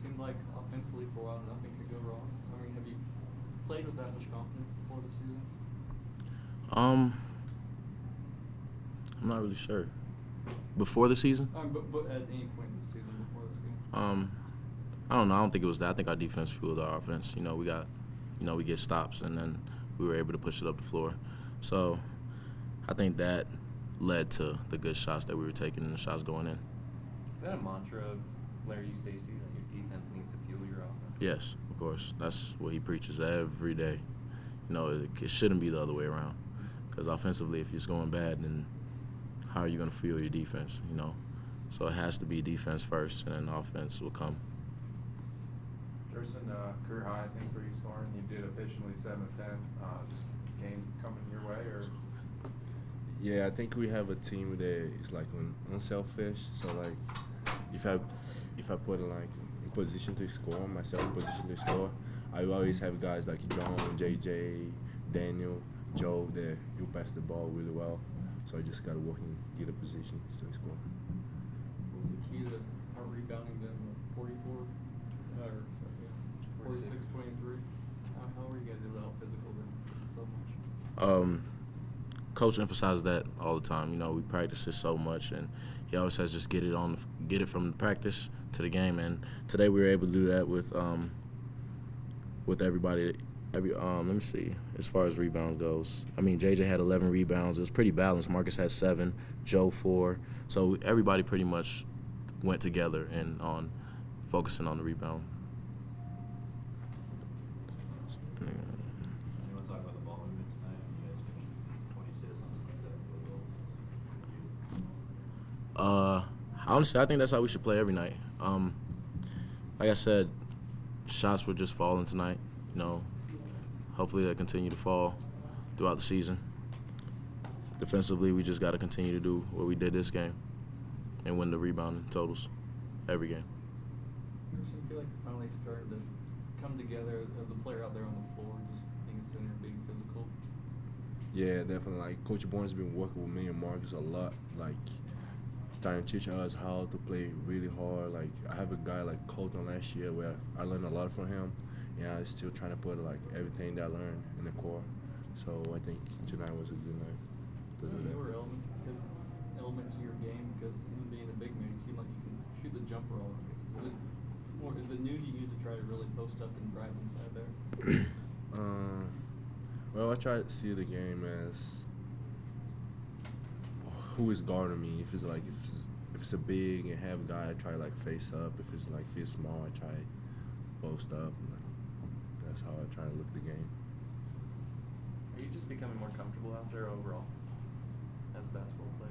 seemed like offensively for a while nothing could go wrong. I mean, have you played with that much confidence before the season? I'm not really sure. Before the season? But at any point in the season before this game? I don't know. I don't think it was that. I think our defense fueled our offense. We get stops, and then we were able to push it up the floor. So I think that led to the good shots that we were taking and the shots going in. Is that a mantra of Larry Stacy that your defense needs to fuel your offense? Yes, of course. That's what he preaches every day. It shouldn't be the other way around. Because offensively, if it's going bad, then how are you going to fuel your defense, So it has to be defense first, and then offense will come. Jerson, career high, I think, for you scoring. You did efficiently 7 of 10. Just game coming your way, or? Yeah, I think we have a team that is like unselfish. So like, if I put in position to score, myself in position to score, I will always have guys like John, JJ, Daniel, Joe that you pass the ball really well. So I just gotta work and get a position to score. What was the key to our rebounding then? 44 or 46-23. How were you guys able to help physical then just so much? Coach emphasizes that all the time. We practice it so much, and he always says just get it from the practice to the game. And today we were able to do that with everybody. Let me see. As far as rebounds goes, I mean JJ had 11 rebounds. It was pretty balanced. Marcus had 7, Joe 4. So everybody pretty much went together and on focusing on the rebound. Anyone talk about the ball movement tonight? You guys finished 20 assists on 27 field goals. Honestly, I think that's how we should play every night. Like I said, shots were just falling tonight. Hopefully they continue to fall throughout the season. Defensively, we just got to continue to do what we did this game and win the rebounding totals every game. You feel like you're finally starting to come together as a player out there on the floor, just being a center, being physical? Yeah, definitely. Like Coach Bourne's been working with me and Marcus a lot, like trying to teach us how to play really hard. Like I have a guy like Colton last year where I learned a lot from him. Yeah, I'm still trying to put like everything that I learned in the core. So I think tonight was a good night. Newer element to your game because even being a big man, you seem like you can shoot the jumper all right. Is it new to you to try to really post up and drive inside there? Well, I try to see the game as who is guarding me. If it's a big and have a guy, I try to like face up. If it's like feel small, I try post up. That's how I try to look at the game. Are you just becoming more comfortable out there overall as a basketball player?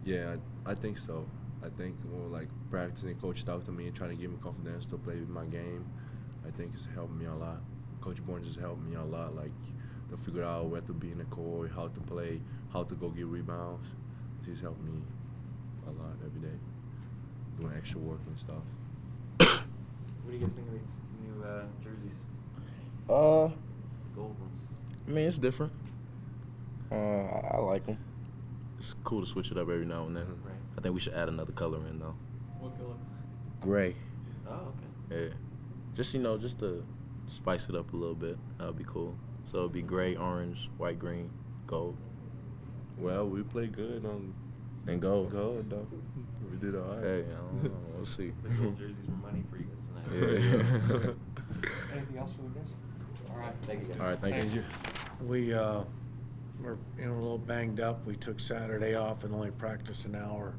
Yeah, I think so. I think like practicing, coach talked to me and trying to give me confidence to play with my game. I think it's helped me a lot. Coach Bourne just helped me a lot, like to figure out where to be in the court, how to play, how to go get rebounds. He's helped me a lot every day, doing extra work and stuff. What do you guys think of these new jerseys? Uh, Gold ones. I mean, it's different. I like them. It's cool to switch it up every now and then. Right. I think we should add another color in though. What color? Gray. Oh, okay. Yeah. Just to spice it up a little bit. That would be cool. So it'd be gray, orange, white, green, gold. Well, we played good on And gold. gold though. We did all right. Hey, I don't know. We'll see. The gold jerseys were money for you guys tonight. Yeah. Anything else for the guys? All right. Thank you guys. All right, thank you. We were a little banged up. We took Saturday off and only practiced an hour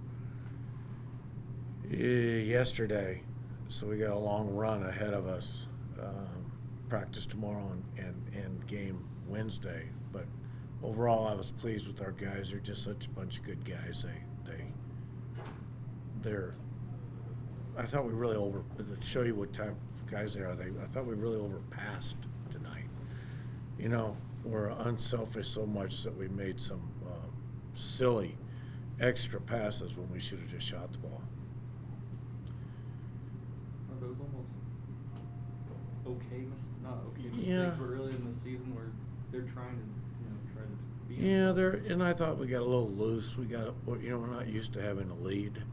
yesterday, so we got a long run ahead of us. Practice tomorrow and game Wednesday. But overall, I was pleased with our guys. They're just such a bunch of good guys. They're. I thought we really to show you what type of guys they are. I thought we really overpassed tonight. We're unselfish so much that we made some silly extra passes when we should have just shot the ball. Are those almost not okay mistakes, Yeah. but early in the season where they're trying to be? Yeah, and I thought we got a little loose. We're not used to having a lead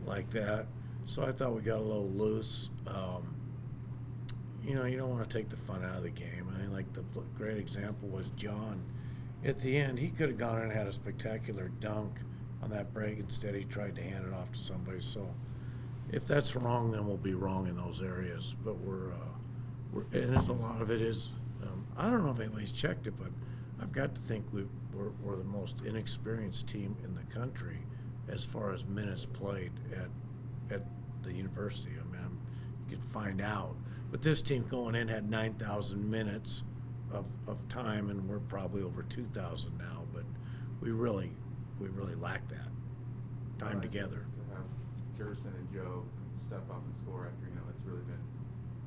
like that. So I thought we got a little loose. You know, you don't want to take the fun out of the game. I mean, like the great example was John. At the end, he could have gone and had a spectacular dunk on that break. Instead, he tried to hand it off to somebody. So if that's wrong, then we'll be wrong in those areas. But and a lot of it is, I don't know if anybody's checked it, but I've got to think we're the most inexperienced team in the country as far as minutes played at the university. I mean, you could find out. But this team going in had 9,000 minutes of time, and we're probably over 2,000 now. But we really lack that time Nice together. To have Jerson and Joe step up and score after, it's really been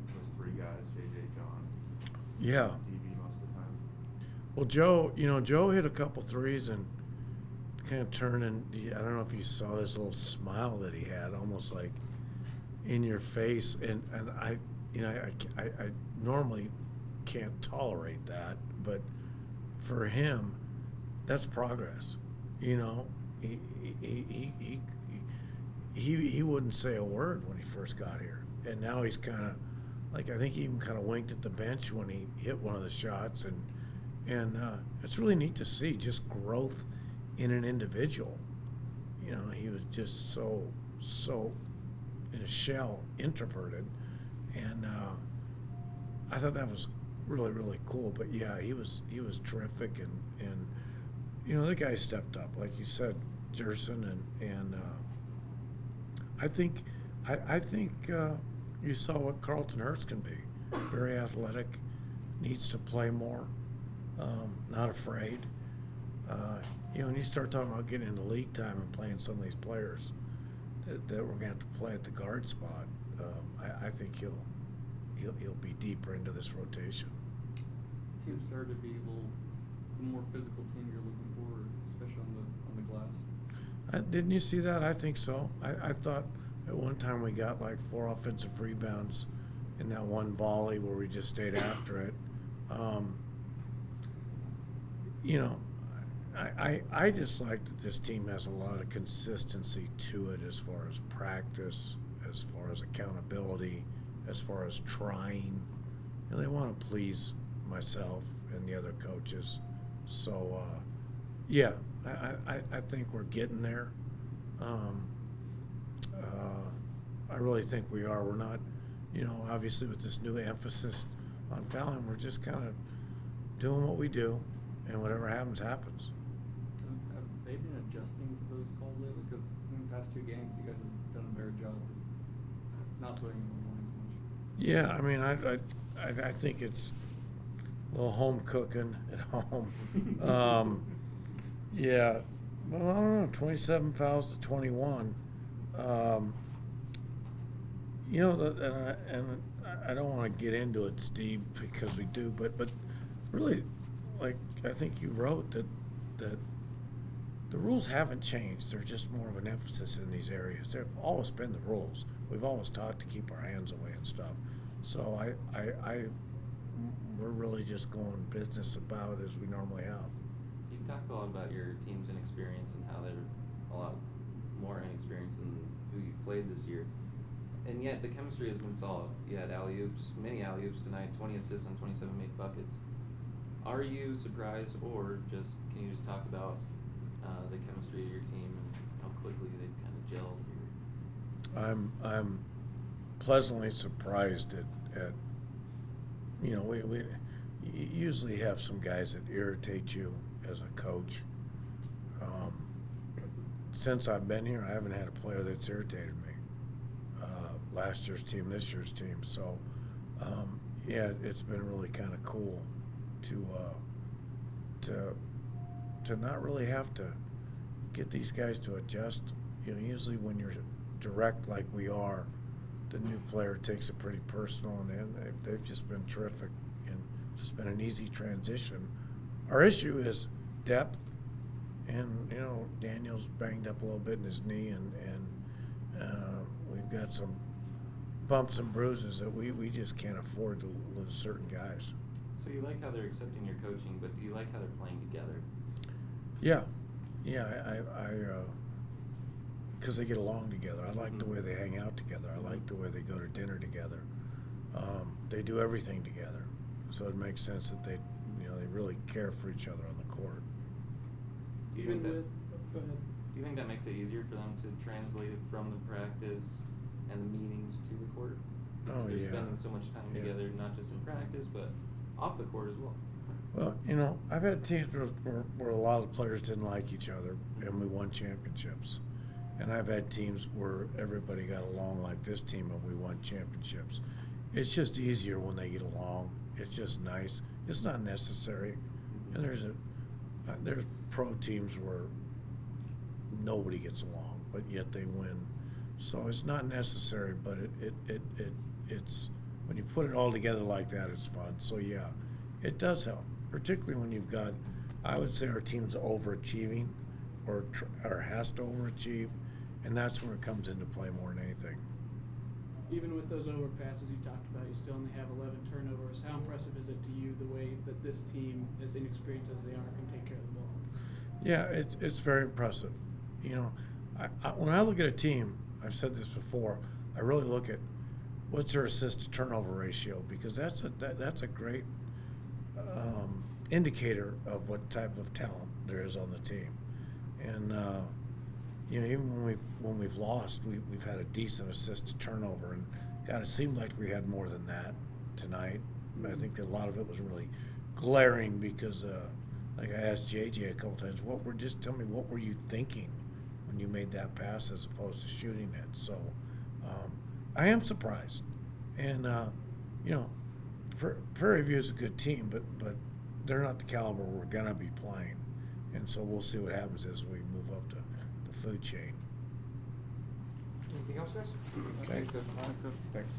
those three guys, JJ, John, Yeah. DB most of the time. Well, Joe hit a couple threes and kind of turned, and I don't know if you saw this little smile that he had, almost like in your face. And I normally can't tolerate that, but for him, that's progress. He wouldn't say a word when he first got here, and now he's kind of like, I think he even kind of winked at the bench when he hit one of the shots, and it's really neat to see just growth in an individual. He was just so in a shell, introverted, and I thought that was really cool. But yeah, he was terrific, and the guy stepped up, like you said, Jerson, and I think you saw what Carlton Hurst can be. Very athletic, needs to play more, not afraid. And you start talking about getting into league time and playing some of these players that we're going to have to play at the guard spot. I think he'll be deeper into this rotation. Team started to be the more physical team you're looking for, especially on the glass. Didn't you see that? I think so. I thought at one time we got like 4 offensive rebounds in that one volley where we just stayed after it. I just like that this team has a lot of consistency to it as far as practice, as far as accountability, as far as trying. They want to please myself and the other coaches. So, yeah, I think we're getting there. I really think we are. We're not, obviously with this new emphasis on fouling, we're just kind of doing what we do, and whatever happens, happens. Have they been adjusting to those calls lately? Because in the past 2 games, you guys have done a better job of not putting them on as much. Yeah, I mean, I think it's a little home cooking at home. Yeah, well, I don't know, 27 fouls to 21. And I don't want to get into it, Steve, because we do, but really, like I think you wrote that the rules haven't changed. They're just more of an emphasis in these areas. They've always been the rules. We've always taught to keep our hands away and stuff. So we're really just going business about as we normally have. You talked a lot about your team's inexperience and how they're a lot more inexperienced than who you've played this year. And yet the chemistry has been solid. You had alley-oops, many alley-oops tonight, 20 assists on 27 made buckets. Are you surprised, or can you just talk about the chemistry of your team and how quickly they've kind of gelled here? I'm pleasantly surprised at we usually have some guys that irritate you as a coach. Since I've been here, I haven't had a player that's irritated me. Last year's team, this year's team. So, yeah, it's been really kind of cool to not really have to get these guys to adjust. Usually when you're direct like we are, the new player takes it pretty personal, and they've just been terrific, and it's just been an easy transition. Our issue is depth, and Daniel's banged up a little bit in his knee, and we've got some bumps and bruises that we just can't afford to lose certain guys. So you like how they're accepting your coaching, but do you like how they're playing together? Yeah, I because they get along together. I like the way they hang out together. I like the way they go to dinner together. They do everything together, so it makes sense that they really care for each other on the court. Do you think that, go ahead. Do you think that makes it easier for them to translate it from the practice and the meetings to the court? Oh, They're yeah. spending so much time Yeah. together, not just in practice, but off the court as well. Well, I've had teams where a lot of the players didn't like each other, and we won championships. And I've had teams where everybody got along like this team, and we won championships. It's just easier when they get along. It's just nice. It's not necessary. And there's pro teams where nobody gets along, but yet they win. So it's not necessary, but it's when you put it all together like that, it's fun. So yeah, it does help, particularly when you've got, I would say our team's overachieving or has to overachieve, and that's where it comes into play more than anything. Even with those overpasses you talked about, you still only have 11 turnovers. How impressive is it to you the way that this team, as inexperienced as they are, can take care of the ball? Yeah, it's very impressive. When I look at a team, I've said this before, I really look at what's their assist to turnover ratio, because that's a great indicator of what type of talent there is on the team. And even when we've lost, we've had a decent assist to turnover, and God, it seemed like we had more than that tonight. I think a lot of it was really glaring because, like I asked JJ a couple times, just tell me, what were you thinking when you made that pass as opposed to shooting it? So I am surprised, and Prairie View is a good team, but they're not the caliber we're gonna be playing, and so we'll see what happens as we move up the food chain. Anything else, guys? Thanks, Thanks.